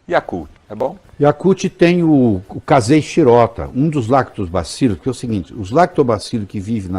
Yakult, é bom? Yakult tem o Casei Shirota, um dos lactobacilos, que é o seguinte, os lactobacilos que vivem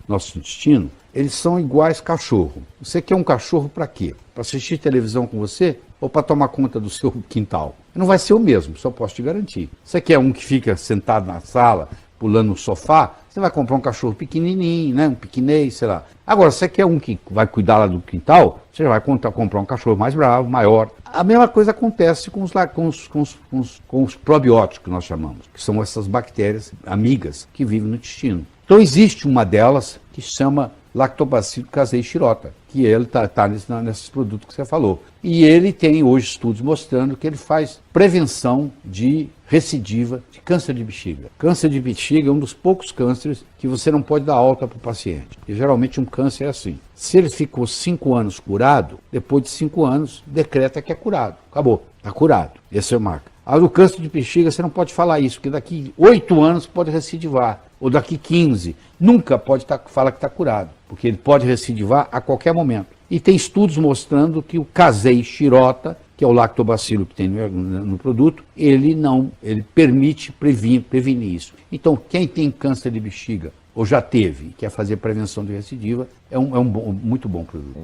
nosso intestino, eles são iguais cachorro. Você quer um cachorro para quê? Para assistir televisão com você ou para tomar conta do seu quintal? Não vai ser o mesmo, só posso te garantir. Você quer um que fica sentado na sala, pulando no sofá, você vai comprar um cachorro pequenininho, né? Um piquinês, sei lá. Agora, você quer um que vai cuidar lá do quintal, você já vai comprar um cachorro mais bravo, maior. A mesma coisa acontece com os probióticos, que nós chamamos, que são essas bactérias amigas que vivem no intestino. Então, existe uma delas que se chama Lactobacillus casei shirota, que ele está nesses produtos que você falou. E ele tem hoje estudos mostrando que ele faz prevenção de recidiva de câncer de bexiga. Câncer de bexiga é um dos poucos cânceres que você não pode dar alta para o paciente. E geralmente um câncer é assim. Se ele ficou 5 anos curado, depois de 5 anos, decreta que é curado. Acabou, está curado. Esse é o marco. Ah, do câncer de bexiga você não pode falar isso, porque daqui 8 anos pode recidivar, ou daqui 15. Nunca pode falar que está curado, porque ele pode recidivar a qualquer momento. E tem estudos mostrando que o Casei Shirota, que é o lactobacilo que tem no produto, ele permite prevenir isso. Então, quem tem câncer de bexiga ou já teve, quer fazer prevenção de recidiva, é muito bom produto.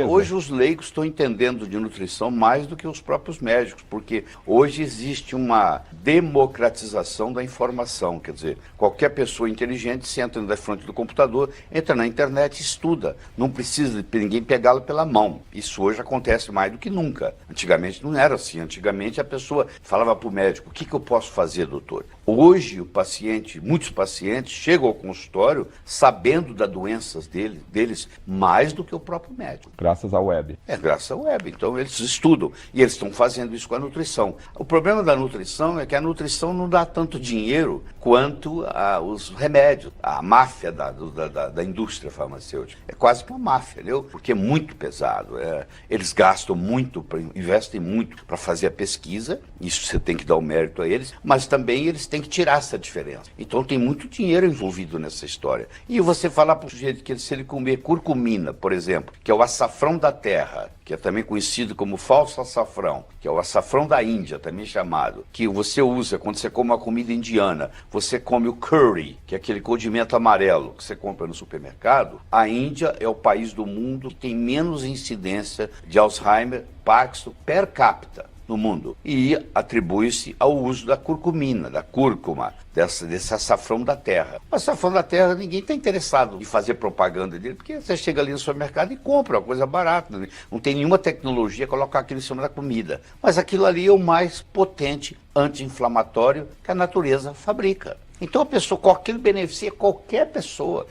Hoje os leigos estão entendendo de nutrição mais do que os próprios médicos, porque hoje existe uma democratização da informação, quer dizer, qualquer pessoa inteligente senta na frente do computador, entra na internet e estuda, não precisa de ninguém pegá-lo pela mão. Isso hoje acontece mais do que nunca. Antigamente não era assim, antigamente a pessoa falava para o médico, o que eu posso fazer, doutor? Hoje muitos pacientes chegam ao consultório sabendo das doenças deles mais do que o próprio médico. Graças à web. Graças à web. Então eles estudam e eles estão fazendo isso com a nutrição. O problema da nutrição é que a nutrição não dá tanto dinheiro quanto os remédios. A máfia da indústria farmacêutica. É quase uma máfia, entendeu? Porque é muito pesado. Eles gastam muito, investem muito para fazer a pesquisa, isso você tem que dar o mérito a eles, mas também eles têm que tirar essa diferença. Então tem muito dinheiro envolvido nessa história. E você falar para o sujeito que se ele comer curcumina, por exemplo, que é o açafrão da terra, que é também conhecido como falso açafrão, que é o açafrão da Índia, também chamado, que você usa quando você come uma comida indiana, você come o curry, que é aquele condimento amarelo que você compra no supermercado. A Índia é o país do mundo que tem menos incidência de Alzheimer, Parkinson per capita no mundo, e atribui-se ao uso da curcumina, da cúrcuma, desse açafrão da terra. O açafrão da terra, ninguém está interessado em fazer propaganda dele, porque você chega ali no supermercado e compra uma coisa barata, não tem nenhuma tecnologia colocar aquilo em cima da comida. Mas aquilo ali é o mais potente anti-inflamatório que a natureza fabrica. Então a pessoa, aquilo beneficia qualquer pessoa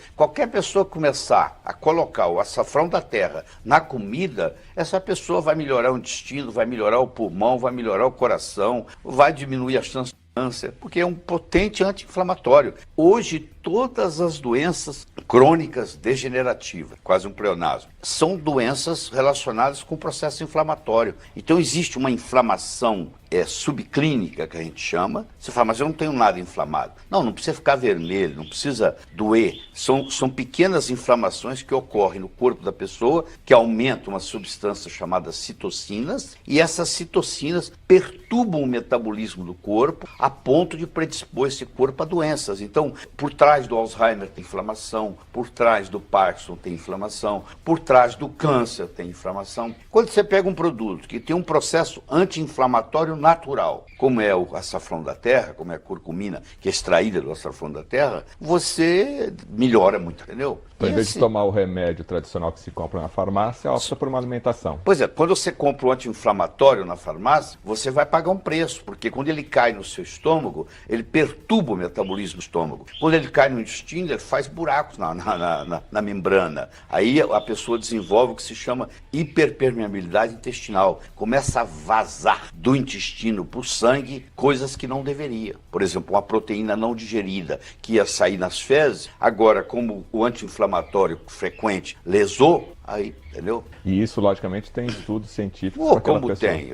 começar a colocar o açafrão da terra na comida, essa pessoa vai melhorar o intestino, vai melhorar o pulmão, vai melhorar o coração, vai diminuir a chance de câncer, porque é um potente anti-inflamatório. Hoje todas as doenças crônicas degenerativas, quase um pleonasmo, são doenças relacionadas com o processo inflamatório. Então existe uma inflamação subclínica, que a gente chama. Você fala, mas eu não tenho nada inflamado. Não precisa ficar vermelho, não precisa doer. São pequenas inflamações que ocorrem no corpo da pessoa, que aumentam uma substância chamada citocinas, e essas citocinas perturbam o metabolismo do corpo a ponto de predispor esse corpo a doenças. Então, por trás do Alzheimer tem inflamação, por trás do Parkinson tem inflamação, por trás do câncer tem inflamação. Quando você pega um produto que tem um processo anti-inflamatório natural, como é o açafrão da terra, como é a curcumina, que é extraída do açafrão da terra, você melhora muito, entendeu? Então, em vez de tomar o remédio tradicional que se compra na farmácia, opta por uma alimentação. Pois é, quando você compra um anti-inflamatório na farmácia, você vai pagar um preço, porque quando ele cai no seu estômago, ele perturba o metabolismo do estômago. Quando ele cai no intestino, ele faz buracos na membrana. Aí a pessoa desenvolve o que se chama hiperpermeabilidade intestinal. Começa a vazar do intestino para o sangue coisas que não deveria. Por exemplo, uma proteína não digerida que ia sair nas fezes, agora como o anti-inflamatório frequente lesou Aí, entendeu? E isso, logicamente, tem estudos científicos Pô, para aquela como pessoa. tem.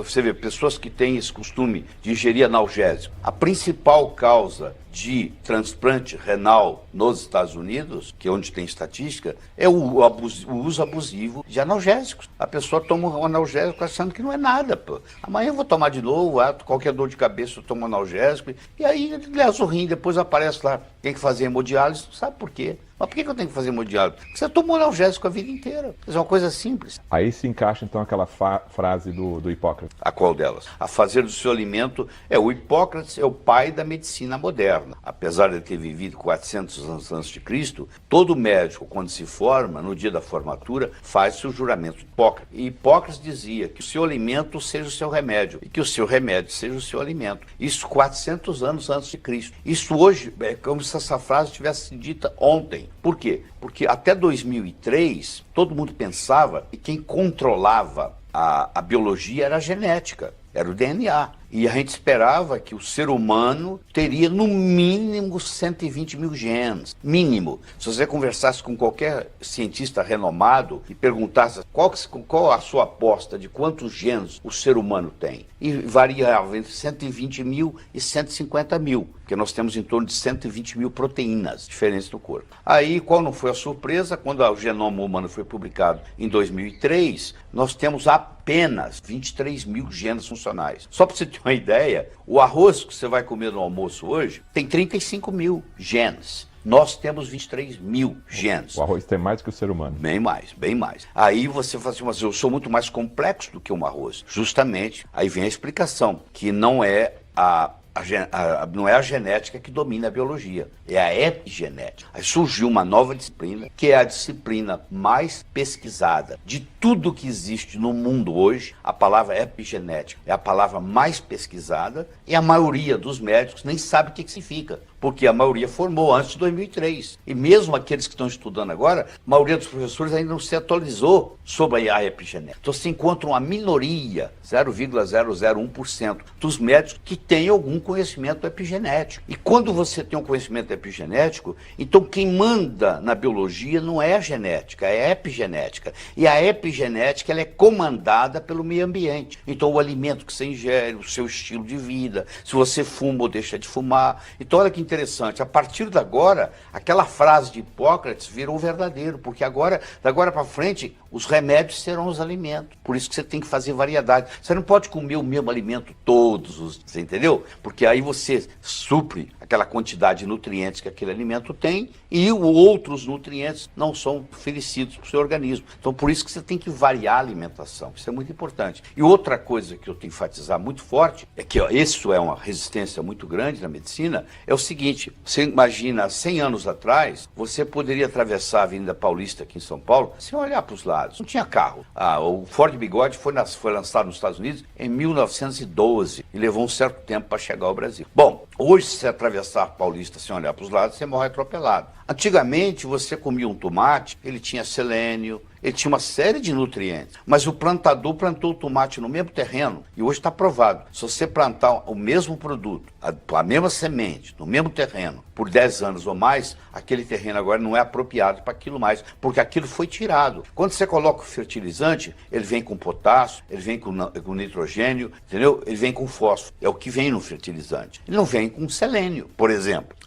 Você vê, pessoas que têm esse costume de ingerir analgésico. A principal causa de transplante renal nos Estados Unidos, que é onde tem estatística, é o uso abusivo de analgésicos. A pessoa toma um analgésico achando que não é nada. Pô. Amanhã eu vou tomar de novo, qualquer dor de cabeça eu tomo um analgésico, e aí lesa o rim, depois aparece lá, tem que fazer hemodiálise, não sabe por quê. Mas por que eu tenho que fazer hemodiálise? Porque você tomou analgésico a vida inteira. Isso é uma coisa simples. Aí se encaixa, então, aquela frase do Hipócrates. A qual delas? A fazer do seu alimento. O Hipócrates é o pai da medicina moderna. Apesar de ter vivido 400 anos antes de Cristo, todo médico, quando se forma, no dia da formatura, faz o juramento de Hipócrates. E Hipócrates dizia que o seu alimento seja o seu remédio e que o seu remédio seja o seu alimento. Isso 400 anos antes de Cristo. Isso hoje é como se essa frase tivesse sido dita ontem. Por quê? Porque até 2003, todo mundo pensava que quem controlava a biologia era a genética, era o DNA. E a gente esperava que o ser humano teria no mínimo 120 mil genes. Mínimo. Se você conversasse com qualquer cientista renomado e perguntasse qual a sua aposta de quantos genes o ser humano tem, e variava entre 120 mil e 150 mil, porque nós temos em torno de 120 mil proteínas diferentes no corpo. Aí, qual não foi a surpresa? Quando o genoma humano foi publicado em 2003, nós temos apenas 23 mil genes funcionais. Só para você ter uma ideia, o arroz que você vai comer no almoço hoje tem 35 mil genes. Nós temos 23 mil genes. O arroz tem mais que o ser humano. Bem mais, bem mais. Aí você fala assim, mas eu sou muito mais complexo do que um arroz. Justamente, aí vem a explicação, que não é não é a genética que domina a biologia, é a epigenética. Aí surgiu uma nova disciplina, que é a disciplina mais pesquisada. De tudo que existe no mundo hoje, a palavra epigenética é a palavra mais pesquisada e a maioria dos médicos nem sabe o que significa, porque a maioria formou antes de 2003. E mesmo aqueles que estão estudando agora, a maioria dos professores ainda não se atualizou sobre a epigenética. Então se encontra uma minoria, 0,001% dos médicos que têm algum conhecimento epigenético. E quando você tem um conhecimento epigenético, então quem manda na biologia não é a genética, é a epigenética. E a epigenética ela é comandada pelo meio ambiente. Então o alimento que você ingere, o seu estilo de vida, se você fuma ou deixa de fumar. Então olha que interessante, a partir de agora, aquela frase de Hipócrates virou verdadeiro, porque agora, da agora para frente, os remédios serão os alimentos. Por isso que você tem que fazer variedade. Você não pode comer o mesmo alimento todos os dias, entendeu? Porque aí você supre aquela quantidade de nutrientes que aquele alimento tem e outros nutrientes não são oferecidos para o seu organismo. Então, por isso que você tem que variar a alimentação. Isso é muito importante. E outra coisa que eu tenho que enfatizar muito forte é que isso é uma resistência muito grande na medicina, é o seguinte, você imagina, 100 anos atrás, você poderia atravessar a Avenida Paulista aqui em São Paulo sem olhar para os lados. Não tinha carro. O Ford Bigode foi lançado nos Estados Unidos em 1912 e levou um certo tempo para chegar ao Brasil. Bom, hoje, se você atravessar a Paulista sem olhar para os lados, você morre atropelado. Antigamente, você comia um tomate, ele tinha selênio, ele tinha uma série de nutrientes, mas o plantador plantou o tomate no mesmo terreno e hoje está provado. Se você plantar o mesmo produto, a mesma semente, no mesmo terreno, por 10 anos ou mais, aquele terreno agora não é apropriado para aquilo mais, porque aquilo foi tirado. Quando você coloca o fertilizante, ele vem com potássio, ele vem com nitrogênio, entendeu? Ele vem com fósforo, é o que vem no fertilizante. Ele não vem com selênio, por exemplo.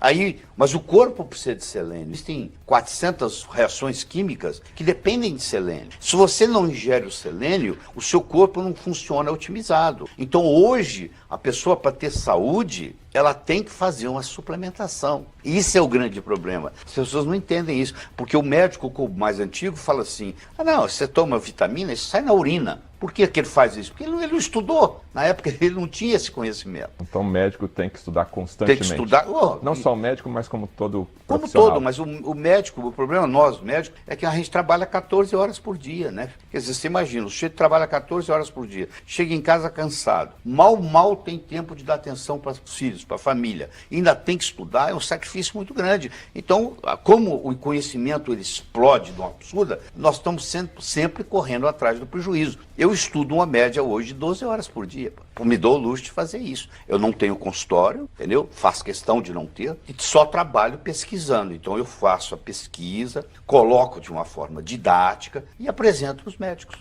Mas o corpo precisa de selênio. Existem 400 reações químicas que dependem de selênio. Se você não ingere o selênio, o seu corpo não funciona otimizado. Então hoje, a pessoa para ter saúde, ela tem que fazer uma suplementação. E isso é o grande problema. As pessoas não entendem isso, porque o médico mais antigo fala assim, não, você toma vitamina, isso sai na urina. Por que ele faz isso? Porque ele não estudou. Na época ele não tinha esse conhecimento. Então o médico tem que estudar constantemente. Tem que estudar. Não só o médico, mas como todo como profissional. Todo, mas o médico, o problema nós, médicos, é que a gente trabalha 14 horas por dia, né? Quer dizer, você imagina, o sujeito trabalha 14 horas por dia, chega em casa cansado, mal tem tempo de dar atenção para os filhos. filhos, para a família, e ainda tem que estudar, é um sacrifício muito grande. Então, como o conhecimento ele explode de uma absurda, nós estamos sempre correndo atrás do prejuízo. Eu estudo uma média hoje de 12 horas por dia. Eu me dou o luxo de fazer isso. Eu não tenho consultório, entendeu? Faço questão de não ter, e só trabalho pesquisando. Então eu faço a pesquisa, coloco de uma forma didática e apresento para os médicos.